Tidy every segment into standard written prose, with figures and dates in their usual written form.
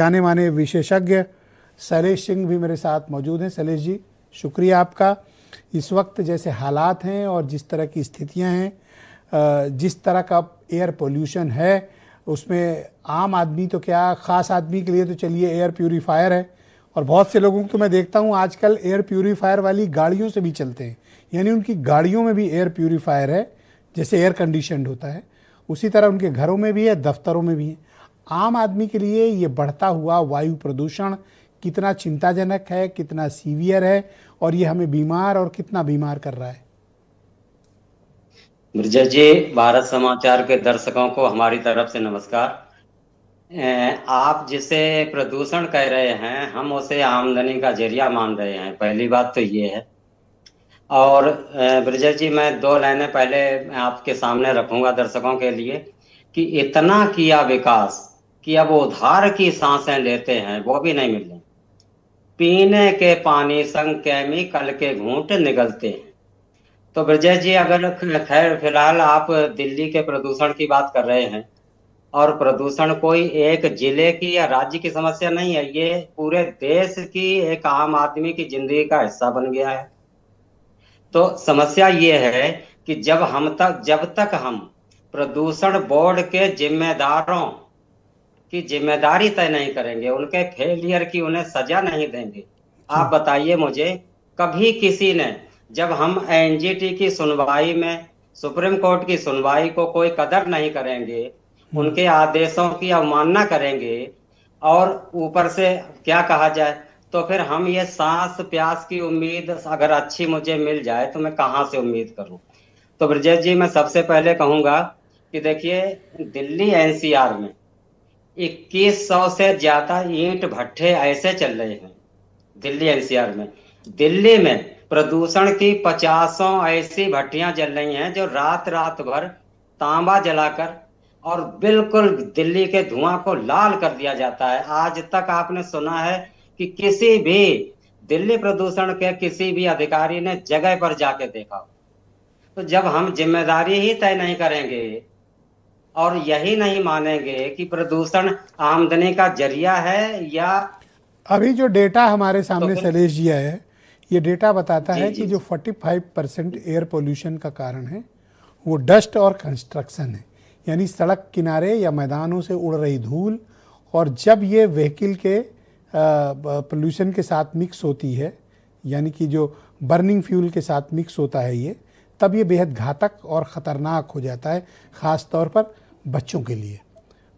जाने माने विशेषज्ञ शैलेश सिंह भी मेरे साथ मौजूद हैं। शैलेश जी, शुक्रिया आपका। इस वक्त जैसे हालात हैं और जिस तरह की स्थितियां हैं, जिस तरह का एयर पोल्यूशन है, उसमें आम आदमी तो क्या, ख़ास आदमी के लिए तो चलिए एयर प्यूरीफायर है, और बहुत से लोगों को तो मैं देखता हूँ आजकल एयर प्यूरीफायर वाली गाड़ियों से भी चलते हैं, यानी उनकी गाड़ियों में भी एयर प्यूरीफायर है। जैसे एयर कंडीशनड होता है उसी तरह उनके घरों में भी है, दफ्तरों में भी है। आम आदमी के लिए ये बढ़ता हुआ वायु प्रदूषण कितना चिंताजनक है, कितना सीवियर है, और ये हमें बीमार और कितना बीमार कर रहा है। मिर्जा जी, भारत समाचार के दर्शकों को हमारी तरफ से नमस्कार। आप जिसे प्रदूषण कह रहे हैं, हम उसे आमदनी का जरिया मान रहे हैं। पहली बात तो ये है। और ब्रजेश जी, मैं दो लाइनें पहले आपके सामने रखूंगा दर्शकों के लिए कि इतना किया विकास कि अब उधार की सांसें लेते हैं वो भी नहीं मिल रही। पीने के पानी संग केमिकल के घूंट निगलते हैं। तो ब्रजेश जी, अगर खैर फिलहाल आप दिल्ली के प्रदूषण की बात कर रहे हैं, और प्रदूषण कोई एक जिले की या राज्य की समस्या नहीं है, ये पूरे देश की एक आम आदमी की जिंदगी का हिस्सा बन गया है। तो समस्या ये है कि जब तक हम प्रदूषण बोर्ड के जिम्मेदारों की जिम्मेदारी तय नहीं करेंगे, उनके फेलियर की उन्हें सजा नहीं देंगे। आप बताइए मुझे, कभी किसी ने, जब हम एनजीटी की सुनवाई में, सुप्रीम कोर्ट की सुनवाई को कोई कदर नहीं करेंगे, उनके आदेशों की अवमानना करेंगे, और ऊपर से क्या कहा जाए, तो फिर हम ये सांस प्यास की उम्मीद अगर अच्छी मुझे मिल जाए तो मैं कहाँ से उम्मीद करूं। तो ब्रजेश जी, मैं सबसे पहले कहूंगा कि देखिए, दिल्ली एनसीआर में 2100 से ज्यादा ईंट भट्ठे ऐसे चल रहे हैं। दिल्ली एनसीआर में, दिल्ली में प्रदूषण की 50 ऐसी भट्टियां जल रही हैं जो रात रात भर तांबा जलाकर और बिल्कुल दिल्ली के धुआं को लाल कर दिया जाता है। आज तक आपने सुना है कि किसी भी दिल्ली प्रदूषण के किसी भी अधिकारी ने जगह पर जाके देखा? तो जब हम जिम्मेदारी ही तय नहीं करेंगे और यही नहीं मानेंगे कि प्रदूषण आमदनी का जरिया है, या अभी जो डेटा हमारे तो सामने फिर शैलेश जी आया है, ये डेटा बताता जी है जी कि जो 45% एयर पोल्यूशन का कारण है वो डस्ट और कंस्ट्रक्शन है, यानी सड़क किनारे या मैदानों से उड़ रही धूल। और जब ये व्हीकल के पोल्यूशन के साथ मिक्स होती है, यानी कि जो बर्निंग फ्यूल के साथ मिक्स होता है ये, तब ये बेहद घातक और ख़तरनाक हो जाता है, ख़ास तौर पर बच्चों के लिए।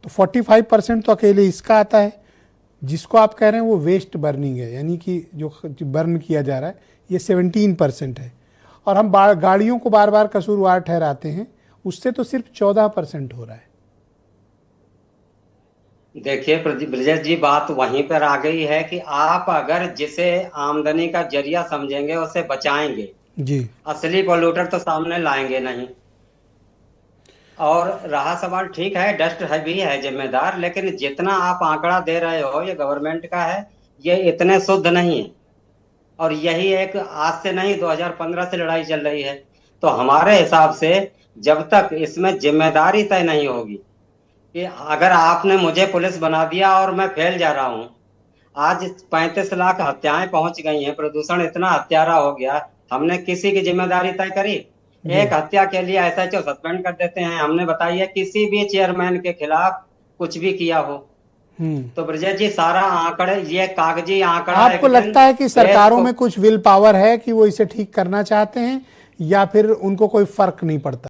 तो 45% तो अकेले इसका आता है। जिसको आप कह रहे हैं वो वेस्ट बर्निंग है, यानी कि जो बर्न किया जा रहा है, ये 17% है। और हम गाड़ियों को बार बार कसूरवार ठहराते हैं, उससे तो सिर्फ 14% हो रहा है। देखिए ब्रजेश जी, बात वहीं पर आ गई है कि आप अगर जिसे आमदनी का जरिया समझेंगे उसे बचाएंगे, जी, असली पोल्यूटर तो सामने लाएंगे नहीं। और रहा सवाल, ठीक है, डस्ट है भी है जिम्मेदार, लेकिन जितना आप आंकड़ा दे रहे हो ये गवर्नमेंट का है, ये इतने शुद्ध नहीं है। और यही एक आज से नहीं, 2015 से लड़ाई चल रही है। तो हमारे हिसाब से जब तक इसमें जिम्मेदारी तय नहीं होगी, कि अगर आपने मुझे पुलिस बना दिया और मैं फैल जा रहा हूं, आज 35 लाख हत्याएं पहुंच गई हैं, प्रदूषण इतना हत्यारा हो गया, हमने किसी की जिम्मेदारी तय करी? जी। एक हत्या के लिए एसएचओ सस्पेंड कर देते हैं, हमने बताइए किसी भी चेयरमैन के खिलाफ कुछ भी किया हो? तो ब्रजेश जी, सारा आंकड़े, ये कागजी आंकड़ा आपको एविडेंस लगता है कि देश सरकारों को में कुछ विल पावर है कि वो इसे ठीक करना चाहते हैं, या फिर उनको कोई फर्क नहीं पड़ता?